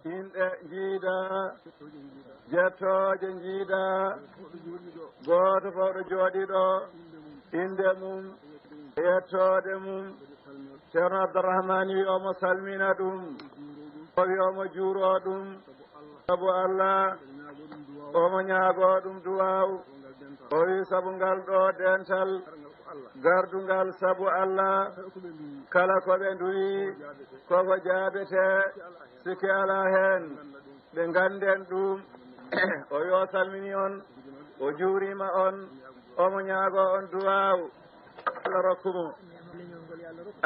yimɓe jiida jettooje jiida gooto fawɗo jooɗiɗo inde mum yettoode mum ceerno Abdourahmane wi omo salmina ɗum o wi omo juuro ɗum sabu Allah omo ñaagoo ɗum duwaw o wi sabu ngal ɗo dental gardungal sabu Allah kala ko ɓe nduwi koko jaabete sikki ala heen ɓe ganden ɗum o wi o salmini on o juurima on omo ñaagoo on duwaw Allah rokkumo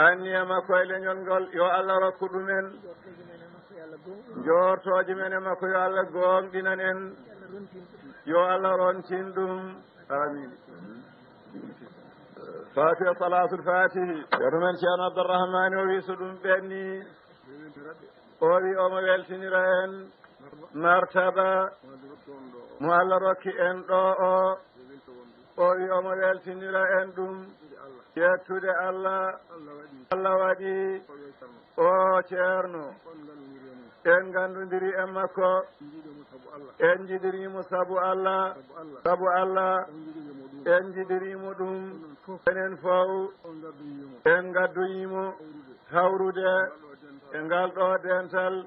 anniya makko e leñol ngol yo Allah rokku ɗumen jortooje men e makko yo Allah gonɗinan en yo Allah rontin ɗum amin fatiha salatul fatihi yeto men ceerno Abdourahmane o wi so ɗum ɓenni o wi omo weltinira en martaba mo Allah rokki en ɗo o wi omo weltinira en ɗum yettude Allah waɗi o ceerno en gandodiri e makko en jiɗirimo sabu Allah en jiɗirimo ɗum enen fof en gaddoyimo hawrude e ngal ɗo dental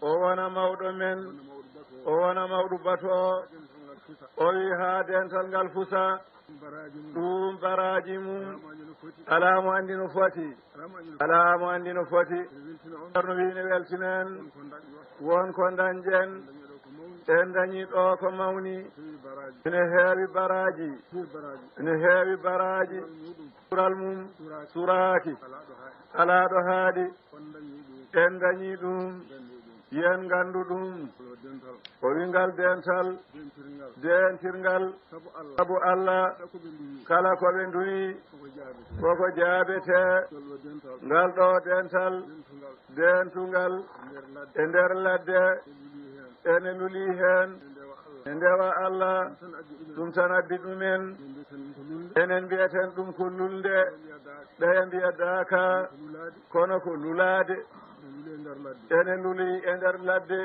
o wona mawɗo men o wona mawɗo bato o wi ha dental ngal fusa ɗum baraji mum alamo andi no foti ceerno wi ne weltinen wonko dañƴen en dañi ɗo ko mawni ene heewi baraji sural mum suraki ala ɗo haaɗi en dañi ɗum yen gandu ɗum o wi ngal dentirngal sabu Allah kala ko ɓe nduwi koko jaabete ngal ɗo dentungal e nder ladde ene luli hen e ndewa Allah ɗum tan addi ɗumen enen mbiyeten ɗum ko lulde ɗaya mbiyadaka kono ko lulade ene luli e nder ladde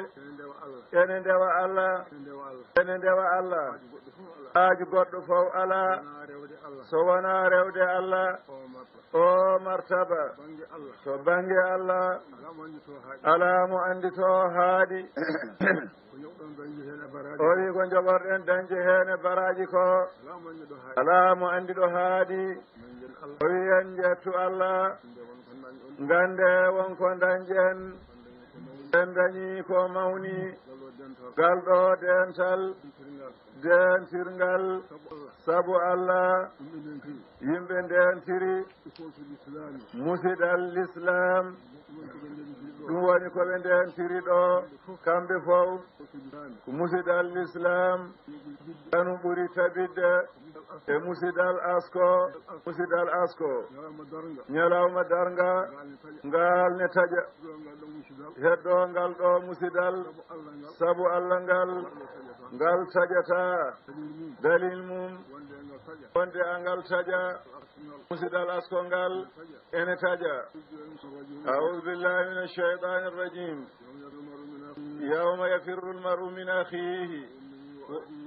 ene ndewa Allah haaji goɗɗo fof ala so wona rewde Allah o martaba to bange Allah ala mo andi to haaɗi o wi ko joɓorɗen dañde hen e baraji ko ala mo andi ɗo haaɗi o wi en jettu Allah gande wonko dañƴen en dañi ko mawni ngal ɗo dentirngal sabu Allah yimɓe dentiri musidal l'islam ɗum woni koɓe dentiri ɗo kamɓe fof ko musidal l'islam kanu ɓuri tabidde e musidal asko ñalawma darga ngal ne taƴa heddo ngal ɗo musidal sabu Allah ngal taƴata dalil mum wonde angal taƴa musidal asko ngal ene taƴa a'udhu billahi minash shaitanir rajim yawma yafirru al-mar'u min akhihi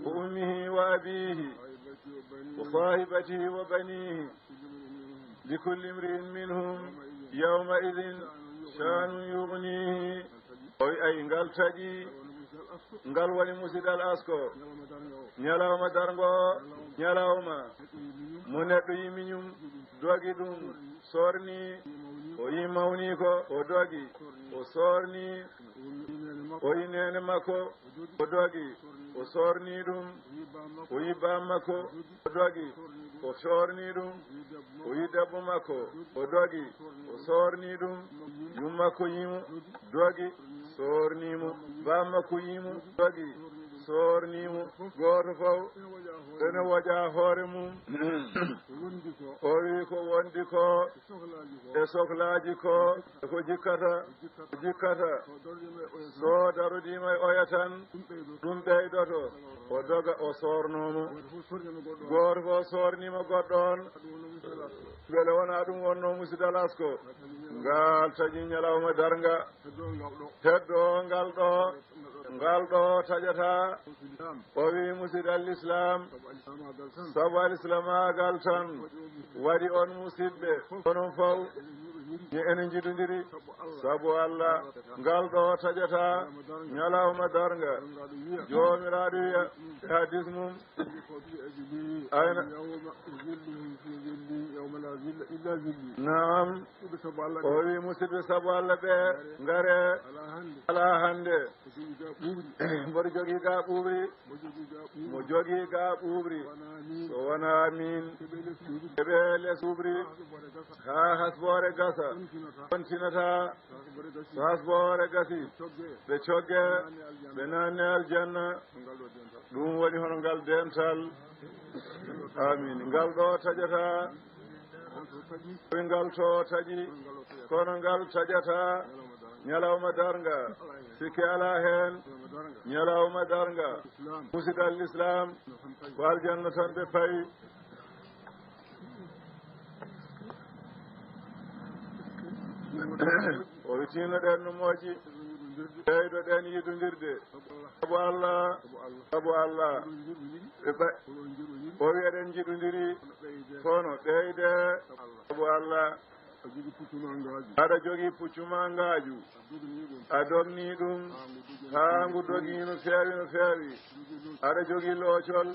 wa ummihi wa abihi wa sahibatihi wa banihi likulli imri'in minhum yawma idhin sha'nun yughnihi ay ngal taƴi ngal woni musidal asko ñalawma dargo ñalawma mo neɗɗo yimiñum dogi ɗum sorni o yi mawni ko o dogi o sorni o yi nene makko o dogi o sorni ɗum o yi bam makko o dogi o sorni ɗum o yi debbo makko o dogi o sorni ɗum yum makko yimo dogi sornimo bam makko yimo dogi sornimo goto fof ene woja hoore mum o wi ko wondi ko e sohlaji ko ko jikkata so darudima e oya tan ɗum ɓeydoto o doga o sornomo goto fof sornima goɗɗo on beele wona ɗum wonno musidal asko ngal taƴi ñalawma darga heddo ngal ɗo taƴata o wi musidal l'islam sabu al islamagal tan waɗi on musidɓe onon faw ni enen jiɗodiri sabu Allah ngal ɗo taƴata ñalawma darga jomiraɗo wiya e hadis mum ayna naam o wi musidɓe sabu Allah ɓe ngare ala hande mboɗo jogii ga ɓuuɓri mo jogii ga ɓuuɓri so wona min eɓe les ɓuuɓri ha hasboore gasa kontinata so hasboore gasi ɓe cogge ɓe nanne aljanna ɗum woni hono ngal dental amin ngal ɗo taƴata koye ngal to taƴi kono ngal taƴata ñalawma darga sikki ala hen ñalawma darga musidal l'islam ko aljanna tan ɓe payi o witinoɗen no moƴƴi ɓeydoɗen yidodirde sabu Allah o wi eɗen jiɗodiri kono ɓeyde sabu Allah aɗa jogii puccumangaaju a dogni ɗum haa ngu dogii no feewi aɗa jogii loocol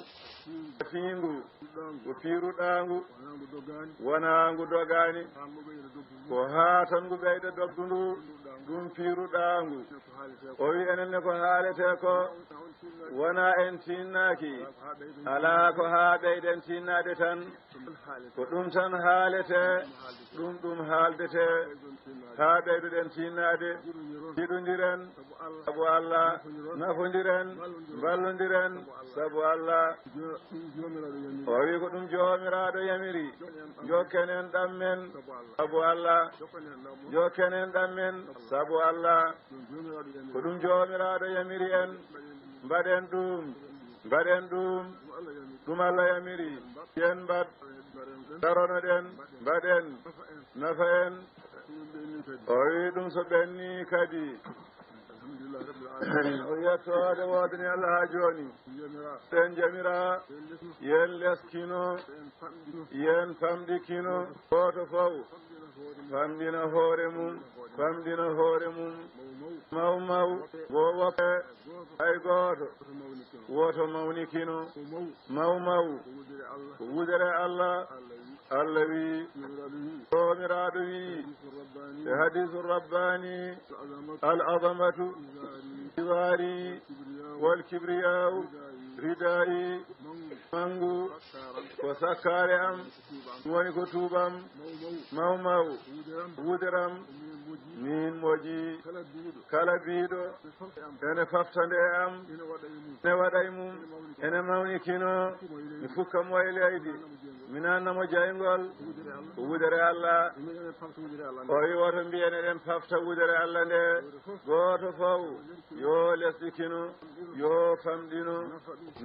fiingu ko fiiruɗaangu wonaa ngu dogaani ko haa tan ngu ɓeyda doggundu ɗum fiiruɗaangu o wi enenne ko haalete ko wonaa en tinnaaki alaa ko haa ɓeyden tinnaade tan ko ɗum tan haalete ɗum haaldete haa ɓeyduɗen tinnaade jiɗodiren sabu Allah nafodiren ballodiren sabu Allah o wi ko ɗum joomiraaɗo yamiri jokkenen ɗammen sabu Allah jokkenen ɗammen sabu Allah ko ɗum joomiraaɗo yamiri en mbaɗen ɗum Allah yamiri yen mbaɗ daronoɗen mbaɗen nafa en o wi ɗum so ɓenni kadi o yettode wodani Allah ha joni sen jamira yen leskino yen famɗikino goto fof famɗina hoore mum maw wo woppe hay goto woto mawnikino maw ko wudere Allah wi jomiraɗo wi e hadisu rabbani al azamatu iwari wal kibriyau ridai mangu ko sakkare am woni ko tuubam maw wuderam min moƴi kala biiɗo ene faftande e am ene waɗay mum ene mawnikino mi fukka mo e leydi mi nannamo jaygol ko wudere Allah o wi woto mbiyen eɗen pafta wudere Allah nde goto fof yo lesɗikino yo famɗino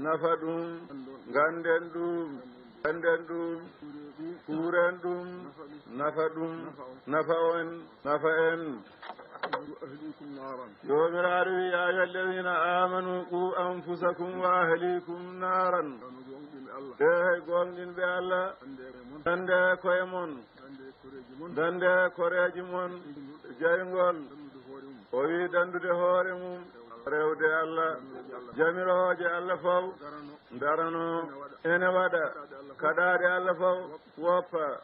nafa ɗum ganden ɗum kuuren ɗum nafa en jomiraɗo wi ya ayyuha alladina amanu qu anfusakum wa ahlikum naran hay gonɗinɓe Allah dande koye mon dande koreji mon jaygol o wi dandude hoore mum rewde Allah jamiroje Allah fof darano ene waɗa kaɗade Allah fof woppa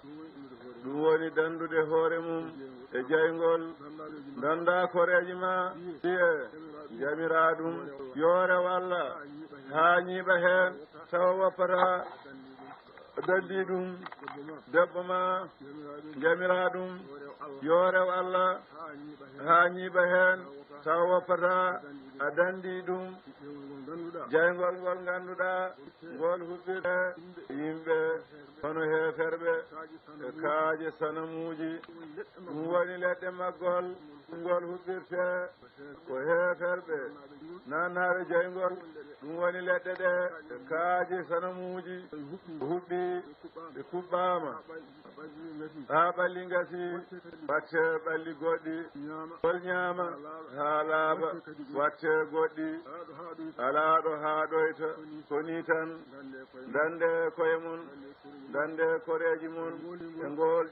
ɗum woni dandude hoore mum e jaygol danda koreji ma fiye jamira ɗum yoore walla ha ñiiɓa hen tawa woppata daddi ɗum debbo ma jamira ɗum yorew Allah ha ñiiɓa hen tawa woppata a dandi ɗum jaygol ngol ganduɗa ngol huɓɓite yimɓe hono heferɓe e kaaje sanamuji ɗum woni leɗɗe maggol ngol huɓɓirte ko heeferɓe nannaɓe jaygol ɗum woni leɗɗe ɗe kaaji sanamuji huɓɓi ɓe kuɓɓama ha ɓalli gasi watte ɓalli goɗɗi gol ñaama ha laaɓa watte goɗɗi alaɗo ha ɗoyta koni tan dande koye mum dande koreji mum e ngol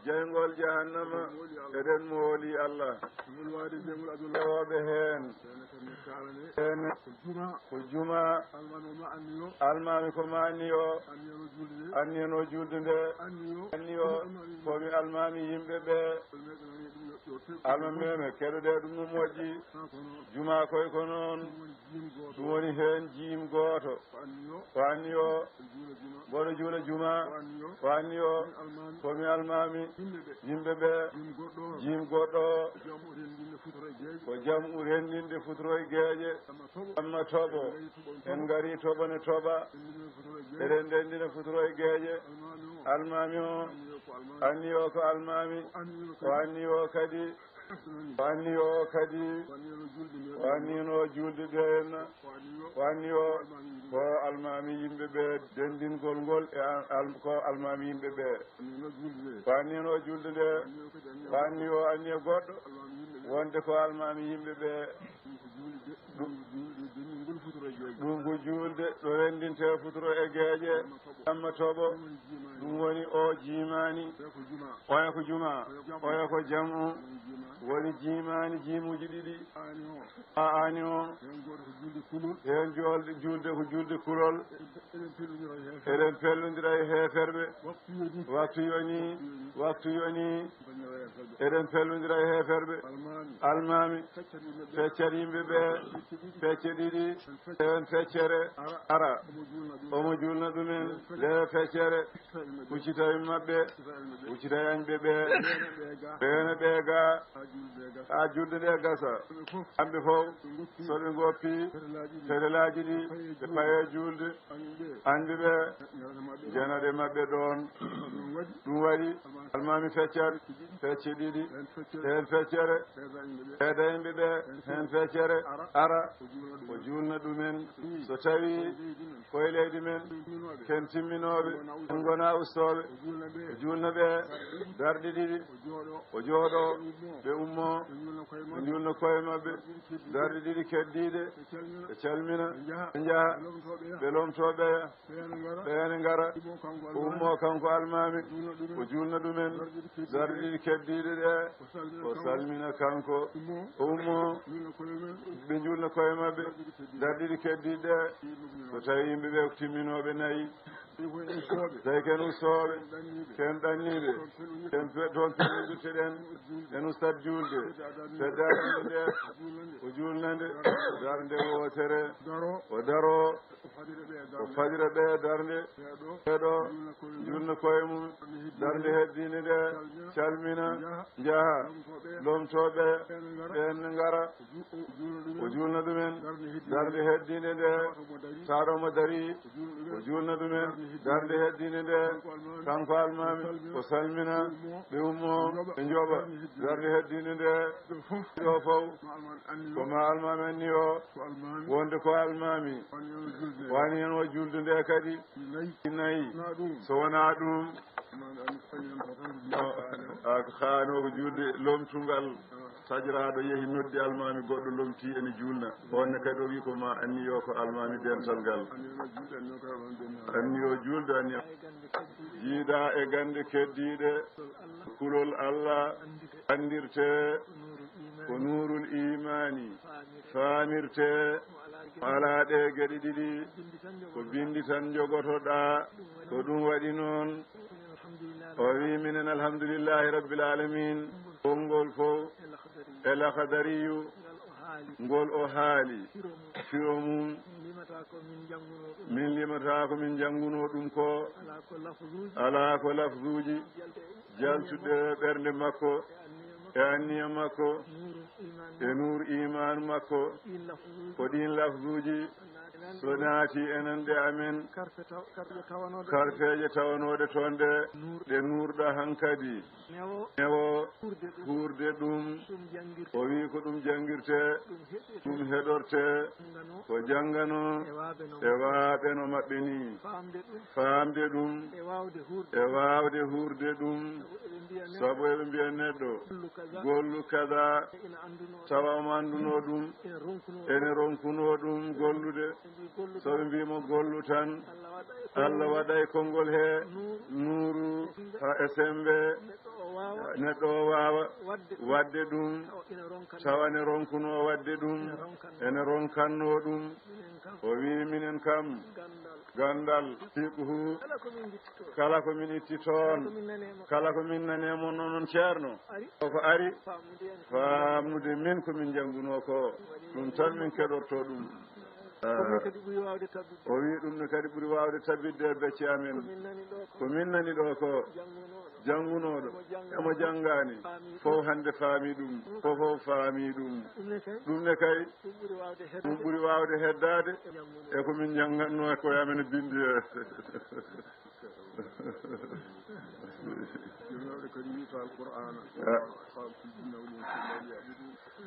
jaygol jahannama eɗen mooli Allah ewoɓe heen ko juma almami ko ma anni o anniyeno julde nde anni o komi almami yimɓe ɓe almameme keɗoɗe ɗum no moƴƴi juma koye ko noon ɗum woni heen jiim gooto o anni o mboɗo juula juma o anni o komi almami yimɓe ɓe jiim goɗɗo ko jam rendinde futoroye gueeƴe amma toɓo en gari toɓone toɓa eɗen ndendina futoroye gueeƴe almami o anni o ko almami o anni o kadi o anni o kadi o annino julde ɗe henna o anni o ko almami yimɓe ɓe dendingol ngol e ko almami yimɓe ɓe o annino julde nde o anni o anni e goɗɗo wonde ko almami yimɓe ɓe ɗum ko julde ɗo rendinte futuro e gueeƴe amma toɓo ɗum woni o jimani oya ko juma oya ko jamu woni jimani jimuji ɗiɗi a ani o hen julde ko julde kulol eɗen pellodira e heeferɓe waktu yoni eɗen pellodira e heeferɓe almami feccat yimɓe ɓe fecce ɗiɗi hen feccere ara omo julna ɗumen nde feccere huccitaye mabɓe huccitaye añɓe ɓe ɓeene ɓe ga ha julde nde gasa kamɓe fof soɓe goppi fedelaji ɗi ɓe paye julde anɓe ɓe jenaɗe mabɓe ɗon ɗum waɗi almami feccat fecce ɗiɗi hen feccere heeda yimɓe ɓe hen feccere ara o julna ɗumen so tawi koye leydi men ken timminoɓe en gona ustoɓe o julna ɓe darɗe ɗiɗi o jooɗo ɓe ummo ɓe julna koye mabɓe darɗe ɗiɗi keddiɗe ɓe calmina ɓe jaaha ɓe lomtoɓe ɓeene ngara o ummo kanko almami o julna ɗumen darɗe ɗiɗi keddiɗe ɗe o salmina kanko o ummo ɓe julna koye mabɓe darɗe ɗiɗi keddiɗe ɗe so tawi yimɓe ɓe timminoɓe nayyi tawi ken ustoɓe ken ɗanniɓe ken toon pellidirteɗen en ustat julde feddaɗande nde o julnande darde wotere o daro o fadira ɓe darde ɓeɗo julna koye mum darde heddinde nde calmina jaaha lomtoɓe ɓenne ngara o julna ɗumen darde heddinde nde taɗomo dari o julna ɗumen darde heddinde nde kanko almami o salmina ɓe ummo ɓe jooɓa darde heddinde nde ɗo fof koma almami anni o wonde ko almami wani hen o julde nde kadi nayyi so wona ɗum haano ko julde lomtungal sajiraɗo yeehi noddi almami goɗɗo lomti ene julna onne kadi o wi ko ma anni o ko almami dental ngal anni o julde anni jiiɗa e gande keddiɗe kulol Allah andirte ko nurul imani famirte ala ɗe geɗe ɗiɗi ko bindi tan jogotoɗa ko ɗum waɗi noon o wi minen alhamdulillahi rabbil alamin ngol fof el akhdariyu ngol o haali firo mum min limata ko min jannguno ɗum ko ala ko lafzuji jaltuɗe ɓernde makko e anniya makko e nur iman makko ko ɗin lafzuji so naati enen ɗe amen karteje tawanoɗe toon ɗe nuurɗa hankadi newo huurde ɗum o wi ko ɗum jangirte ɗum heɗorte ko janngano e waaɓe no maɓɓe ni faamde ɗum e waawde huurde ɗum sabu eɓe mbiya neɗɗo gollu kada tawa omo annduno ɗum ene ronkuno ɗum gollude so ɓe mbimo gollu tan Allah waɗa e konngol he nuuru e sembe neɗɗo o waawa wadde ɗum tawa ne ronkuno wadde ɗum ene ronkanno ɗum o wi minen kam gandal fiqhu kala ko min itti toon kala ko min nanemo noon ceerno ko ari faamude min komin jannguno ko ɗum tan min keɗorto ɗum o wi ɗum ne kadi ɓuri wawde tabidde e becce amen ko min nani ɗo ko janngunoɗo emo janngani fof hande faami ɗum fof faami ɗum ɗum ne kay ɗum ɓuri wawde heddade e ko min jannganno e koye amen bindi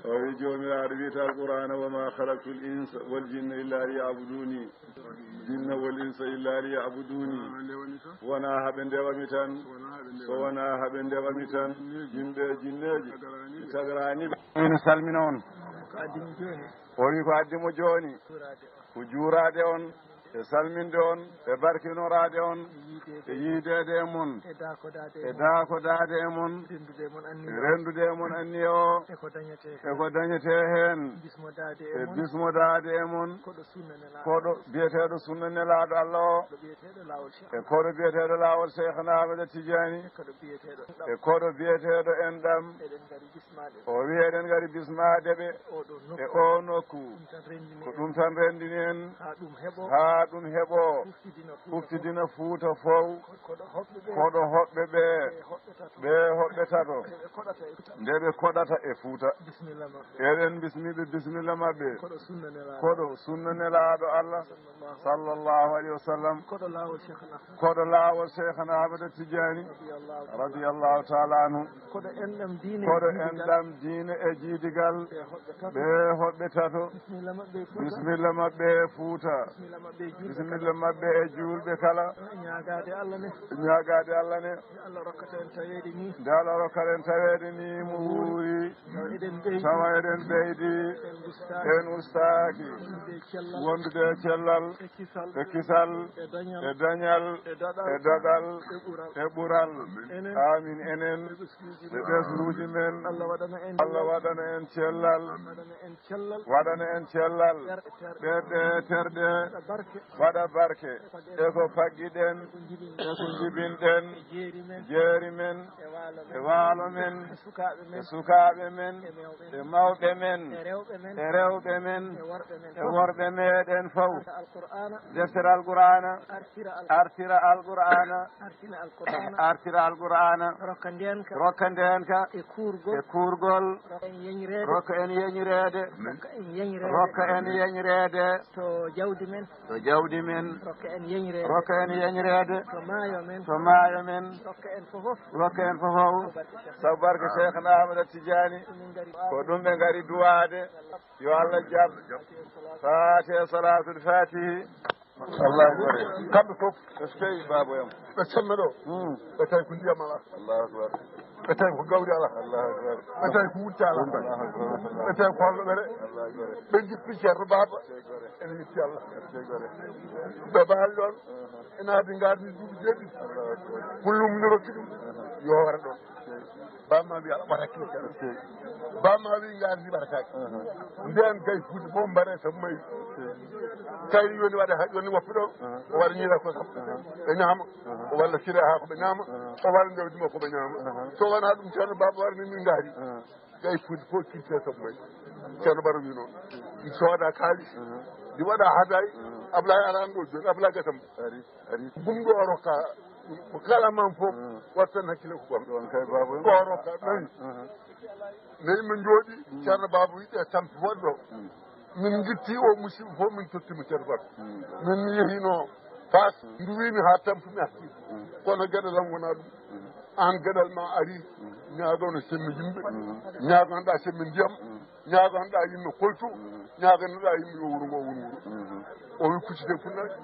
o wi jomiraɗo wiyata alqur'ana wa ma khalaqtu l insa wal jinna illa liyabuduni jinna wal insa illa liyabuduni wona haɓe ndewami tan so wona haɓe ndewami tan yimɓe jinneji tagrani ene salmina on o wi ko addimo joni ko juurade on e salminde on e barkinorade on e yiidede e mon e daakodade e mon e rendude e mon anni o e ko dañete hen e bismodade e mon koɗo biyeteɗo sunna nelaɗo Allah o e koɗo biyeteɗo lawol Cheikhna Ahmada Tidiani e koɗo biyeteɗo enɗam o wi eɗen gari bismadeɓe e o nokku ko ɗum tan rendini en ha ɗum heɓo huftidina Fuuta fof koɗo hoɓɓe ɓe hoɓɓe tato nde ɓe koɗata e Fuuta eɗen bismiɓe bisimilla mabɓe koɗo sunna nelaɗo Allah sallllahu alayhi wa sallam koɗo laawol Cheikhna Ahmada Tidiani radiyallahu taala anhu koɗo enɗam diine e jiidigal ɓe hoɓɓe tato bisimilla mabɓe Fuuta bisimilla mabɓe e julɓe kala ñagade Allah ne nde Allah rokkata en tawede ni mo wuuri tawa eɗen ɓeydi en ustaaki wondude e cellal e kisal e dañal e doɗal e ɓural amin enen ɓe ɓesluji men Allah waɗana en cellal waɗana en cellal ɓerɗe terɗe waɗa barke e ko faggiɗen e ko jibinɗen jeeri men e waalo men e sukaaɓe men e mawɓe men e rewɓe men e worɓe meɗen fof deftere alqur'ana artira alqur'ana rokka ndenka e kuurgol rokka en yeñirede to jawdi men rokka en yeñirede to maayo men rokka en fofof sabu barke Cheikhna Ahmada Tidiani ko ɗum ɓe ngari duwade yo Allah jab fatiha salatul fatihi Allah gore kamɓe fof so tawi baboyam ɓe semme ɗo ɓe tawi ko ndiyam ala Allahu akbar ɓe tawi ko gawri ala Allahu akbar ɓe tawi ko wutta ala ɓe tawi ko holloɓere ɓe jippi ceerno Baba ene yetti Allah ɓe baali ɗon ene addi gardi duuɓi jeɗɗi kullum ne rokki ɗum yo wara ɗon bamma wi aɗa ɓata hakkille ceerno bamma wi gardi ɓatatake nden kay Fuuta fof mbaɗe sabu mayi tawi yoni waɗa yoni woppi ɗo o waɗa ñiira kosam ɓe ñaama o walla sire ha ko ɓe ñaama o walla jawdima ko ɓe ñaama so wona ɗum ceerno Baba warni min gaari gay Fuuta fof kitte sabu mayi ceerno Baro wi noon ɗi sooda kaalis ɗi waɗa haday Ablaye arani ɗo joni Ablaye gasam gumɗo o rokka ko kala man fof watta tan hakkille ko gonɗon kay Baba ko rokka nayi nayi min jooɗi ceerno Baba wiɗe tampi woɗɗo min gitti o musidɓe fof min tottimo ceerno Bakka min yehino fas nduwimi ha tampumi arti kono gueɗal am wona ɗum an gueɗal ma ari ñagono semmi yimɓe ñagonoɗa semmi ndiyam ñagonoɗa yimɓe koltu ñagonoɗa yimɓe yo wuuro ngo won wuuro o wi kuccite funnague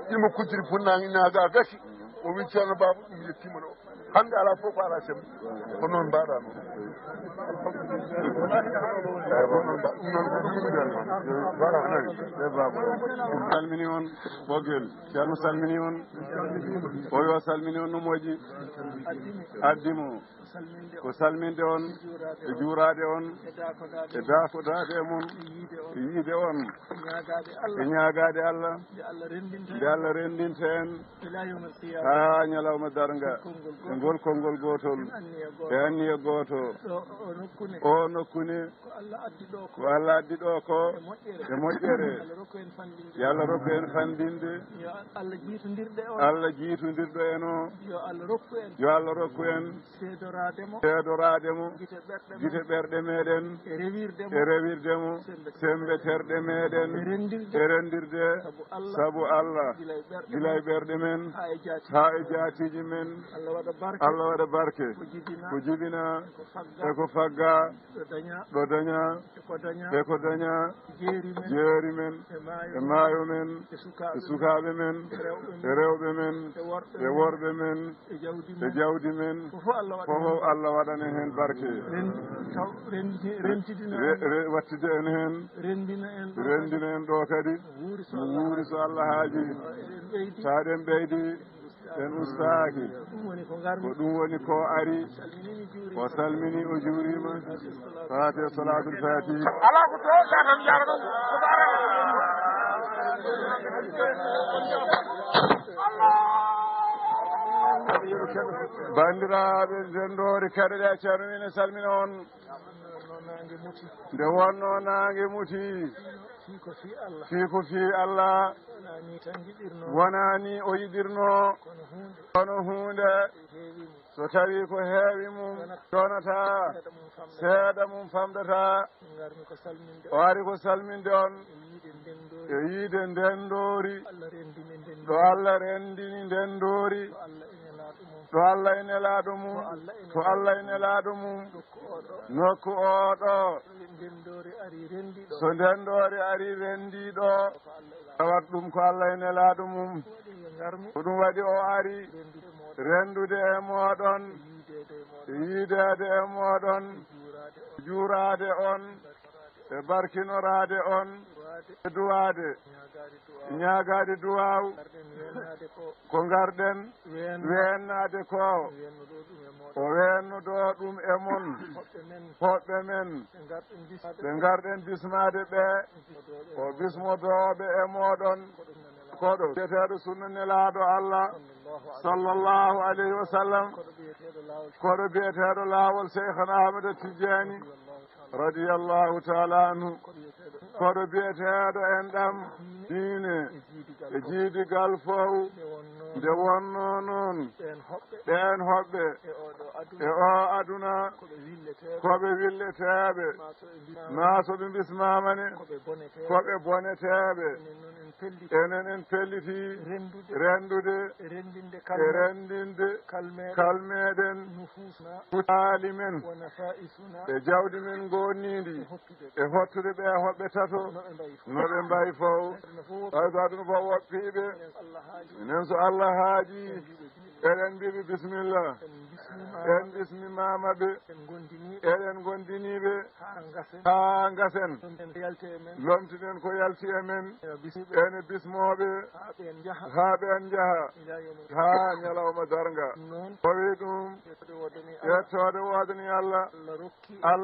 ɗimo kucciti funnague ñaaga gasi o wi ceerno baba ɗum yettima ɗo hande ala fof ko ala sembe ko noon mbaɗa noon salmini on ɓoggel ceerno salmini on o yo salmini on no moƴƴi addimo ko salminde on e juurade on e dakodade e mon e yiide on e ñagade Allah nde Allah rendinta en ha ñalawma darga e ngol konngol gotol e anniya goto o nokkune ko Allah addi ɗo ko e moƴƴere yo Allah rokku en fandinde Allah jiitondirɗo en o yo Allah rokku en seedorademo gite ɓerɗe meɗen e rewirdemo sembe terɗe meɗen e rendirde saabu Allah gila e ɓerɗe men ha e jaatiji men Allah waɗa barke ko jibina e ko fagga ɗo daña e ko daña jeeri men e maayo men e sukaɓe men e rewɓe men e worɓe men e jawdi men fof Allah waɗane hen barke wattide en hen rendina en ɗo kadi no wuuri so Allah haaji saɗen ɓeydi en ustaaki ko ɗum woni ko ari o salmini o juurima fate salatul fati ala ko to tan jara ɗum bandiraɓe dendori kadi ɗe ceerno min e salmina on nde wonno nangue muti fii ko fii Allah wonani o yiɗirno kono hunde so tawi ko heewi mum donata seeɗa mum famɗata o ari ko salminde on e yiide ndendori ɗo Allah rendini ndendori ɗo Allah e nelaɗo mum to Allah e nelaɗo mum nokku oɗo so ndendori ari rendiɗo tawat ɗum ko Allah e nelaɗo mum ko ɗum waɗi o ari rendude e moɗon yiidede e moɗon juurade on e barkinorade on e duwade ñagade duwaw ko garɗen wennade ko o wennudo ɗum e mon hoɓɓe men ɓe garɗen bismade ɓe o bismodoɓe e moɗon koɗo biyeteɗo sunna nelaɗo Allah sallallahu alayhi wa sallam koɗo biyeteɗo lawol Cheikhana Ahmada Tidiani radiyallahu taala anhu koɗo biyeteɗo en ɗam diine e jiidigal fof nde wonno noon ɗen hoɓɓe e o aduna koɓe willeteɓe nasoɓe bismamane koɓe boneteɓe enen en pelliti rendude e rendinde kalmeɗen hutaali men e jawdi men gonnidi e hottude ɓe hoɓɓe tato noɓe mbayi fof ɓaydo aduna fof woppiɓe enen so Allah haaji eɗen mbiɓe bisimilla en bismimamaɓe eɗen gondiniɓe ha gasen lomtinen ko yalti e men ene bismoɓe ha ɓen jaaha ha ñalawma darga fawi ɗum yettode wodani Allah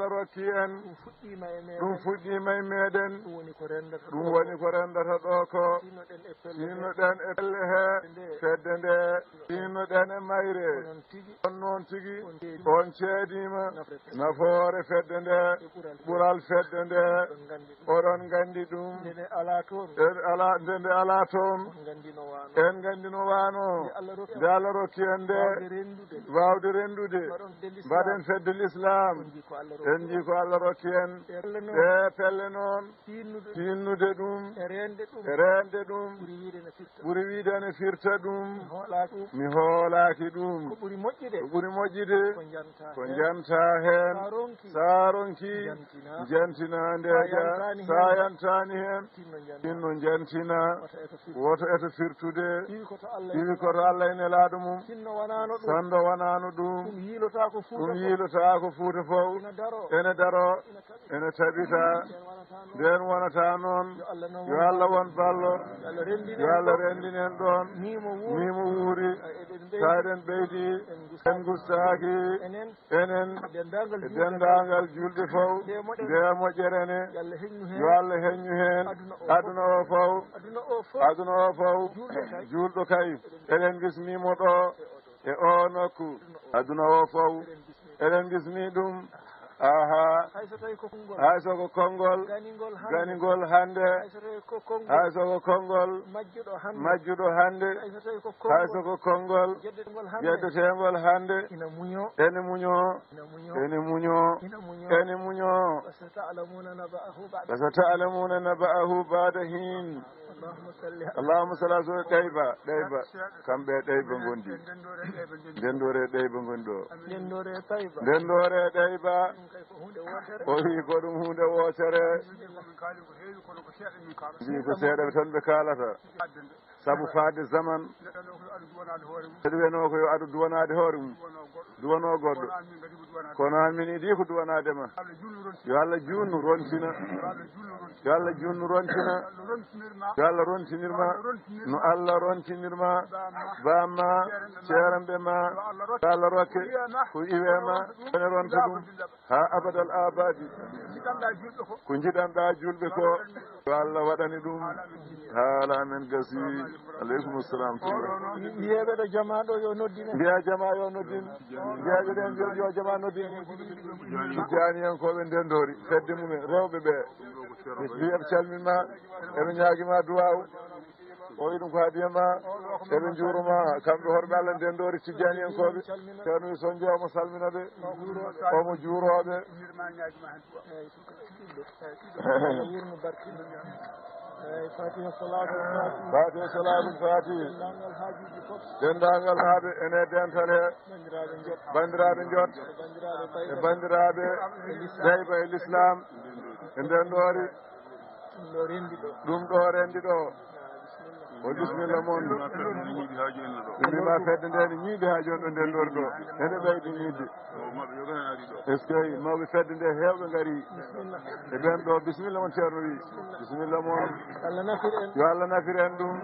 rokki en ɗum fuɗɗima e meɗen ɗum woni ko rendata ɗo ko tinnoɗen e pelle he fedde nde tinnoɗen e mayre on noon noon tigi on ceedima nafoore fedde nde ɓural fedde nde oɗon gandi ɗum nde ala toon nde ala toon en gandi no wano nde Allah rokki en nde wawde rendude mbaɗen fedde l'islam en jii ko Allah rokki en ɗe pelle noon tinnude ɗum e rende ɗum ɓuri wiide ne firta ɗum mi hoolaki ɗum ko ɓuri moƴƴide ko janta hen sa ronki jantina ndeja sa yantani hen tinno jantina woto eto firtude iwi koto Allah ene laaɗo mum sando wonano ɗum ɗum yiilota ko fuuta fof ene daro ene taɓita nden wonata noon yo Allah won ballo yo Allah rendinen ɗon mimo wuuri sa eɗen ɓeydi en gustaki enen e dendagal julɓe fof nde moƴƴerene yo Allah heññu hen aduna o fof julɗo kay eɗen gisnimo ɗo e o nokku aduna o fof eɗen gisni ɗum aha hay soko konngol ganigol hande hay soko konngol majjuɗo hande hay soko konngol jeddetegol hande ene muño fasata'lamuna naba'ahu ba'da hin allahumma salli ala ɗayba kamɓe ɗayba gondi ndendore ɗayba gondi ɗo ndendore ɗayba o wi ko ɗum hunde wotere mbi ko seeɗa tan ɓe kalata saabu faade zaman eɗe wiyano ko yo adu duwanade hoore mum duwano goɗɗo kono an min idi ko duwanadema yo Allah junnu rontina yo Allah junnu rontina yo Allah rontinirma no Allah rontinirma bamma ceeramɓe ma yo Allah rokke ko iwema ene ronta ɗum ha abadal abadi ko jiɗanɗa julɓe ko yo Allah waɗani ɗum haala men gasi aleykum salam mbiyeɓeɗo jama ɗo yo noddine mbiya jama yo noddin mbiyaɓe ɗen joni yo jama noddin janiyankoɓe ndendori fedde mumen rewɓe ɓe mbiyeɓe calminma eɓe ñaguima duwaw o wi ɗum ko haadiyama eɓe juuroma kamɓe horɓe Allah ndendori tijjaniyankoɓe ceerno wi son jeewa mo salminaɓe omo juuroɓe fatiha salatul fatih dendagal haaɓe ene dental he bandiraɓe jot e bandiraɓe ɗayba e l'islam e ndendori ɗum ɗo rendi ɗo o bisimilla moon ɓe mbima fedde nde ne ñiiɓe ha joni ɗo ndendori ɗo ene ɓeydi ñiidde est ce que mawɓe fedde nde hewɓe gaari e ɓen ɗo bisimilla moon ceerno wi bisimilla moon yo Allah nafir en ɗum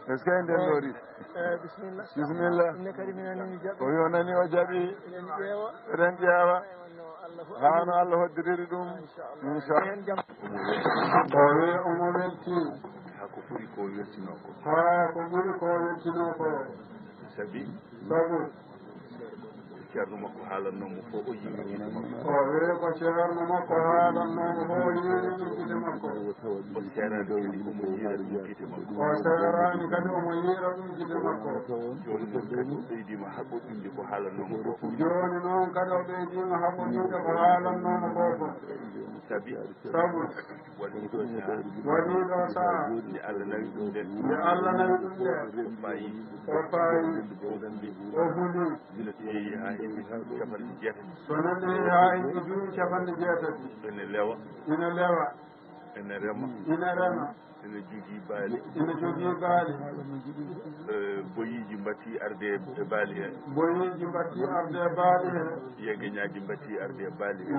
est ce que e ndendori bisimilla o yo nani o jaaɓi eɗen ƴeewa hano Allah hoddiriri ɗum inchallah o wi omo welti hako ɓuri ko weltino ko ha ko ɓuri ko weltino ko sabu ceerno makko haalannomo fo o yiiwide makko o wi ko ceerno makko haalannomo fo o yiiwide makko o seerani kadi omo yiira ɗum gite makko o seerani kadi omo yiira ɗum gite makko joni noon kadi o ɓeydima haɓɓoɗinde ko haalannomo ko joni noon kadi o ɓeydima haɓɓoɗinde ko haalannomo ko sabu waɗiɗo saaha nde Allah nawi ɗum nden nde Allah nawi ɗum nde o faayi o huli ina teeyi ha heɓi capanɗe jeetati so nani ha heɓi duuɓi capanɗe jeetati ene lewa ene rema ene jogii baali boyiji mbatti arde e baali he yegeñaji mbatti arde e baali he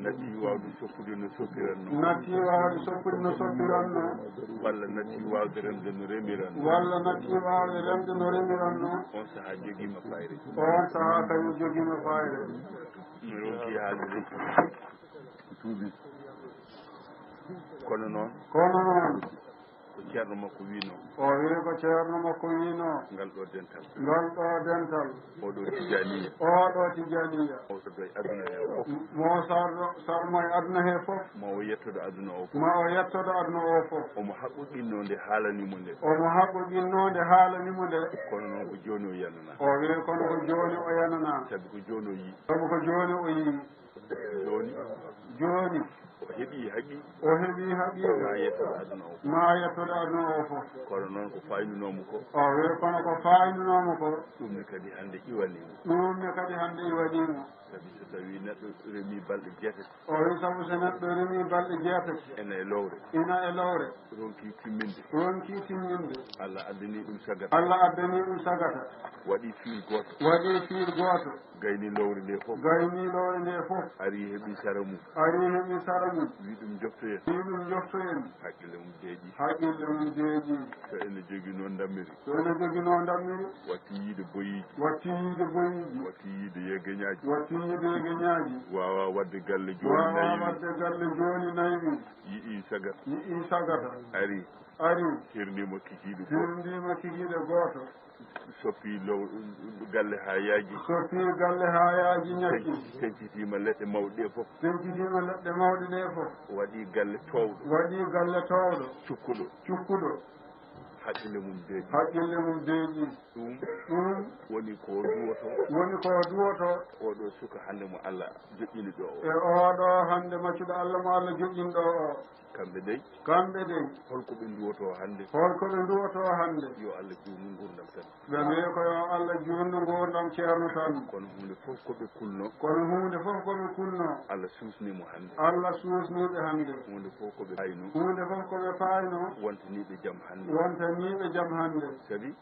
natti wawde soppude no soppiranno walla natti wawde remde no remiranno on saaha joguima fayre no ronki haalde tuubi kono noon ko ceerno makko wino o wi ko ceerno makko wino ngal ɗo dental ngal ɗo dental oɗo tijaniya oɗo tijaniya o so doy aduna he fof mo sarmo e aduna he fof ma o yettoɗo aduna o fof ma o yettoɗo aduna o fof omo haɓɓoɗinno nde haalanimo nde omo haɓɓoɗinnode haalanimo nde kono noon ko joni o yanana o wi kono ko joni o yanana sabi ko joni o yii sabu ko joni o yii joni o heeɓi haqqi o heeɓi haqqi ma yettoɗo aduna o fof ma yettoɗo aduna o fof kono noon ko fayninomo ko o wi kono ko fayninomo ko ɗum ne kadi hande iwanimo ɗum ne kadi hande iwanimo sabi so tawi neɗɗo remi balɗe jeetati o wi sabu so neɗɗo remi balɗe jeetati ene e lowre ina e lowre ronki timminde ronki timminde Allah addani ɗum sagata Allah addani ɗum sagata waɗi fiil goto waɗi fiir goto gayni lowre nde fof gayni lowre nde fof ari heeɓi sara mum ari heeɓi sara mum wi ɗum joftoyen wi ɗum joftoyen haqqille mum deeƴi haqqille mum deeƴi so ene jogui noon dammiri so ene jogui noon dammiri watti yiide boyiji watti yiide boyiji watti yiide yegeñaji watti yiide yegeñaji wawa wadde galle joni wawa nayyi wadde galle joni nayyi yiɗi sagata yiɗi sagata ari ari hirnima kikiɗe hirndima kikiɗe goto soppi low galle ha yaaji soppi galle ha yaaji ñakki tencitima leɗɗe mawɗe ɗe foof tencitima leɗɗe mawɗe ɗe foof waɗi galle towɗo waɗi galle towɗo cukkuɗo cukkuɗo haqqille mum deeƴi haqqille mum deeƴi ɗum woni ko duwoto woni ko duwoto oɗo suka hande mo Allah joƴƴini ɗo o e oɗo hande maccuɗo Allah mo Allah joƴƴini ɗo o kamɓe dey holko ɓe duwoto hande holko ɓe duwoto hande yo Allah juutnu gurdam tan ɓe mbi ko yo Allah juutnu gurdam ceerno tan kono hunde fof koɓe kulno Allah susnimo hande Allah susniɓe hande hunde fof koɓe payno hunde fof koɓe payno wontaniɓe jaam hande sabi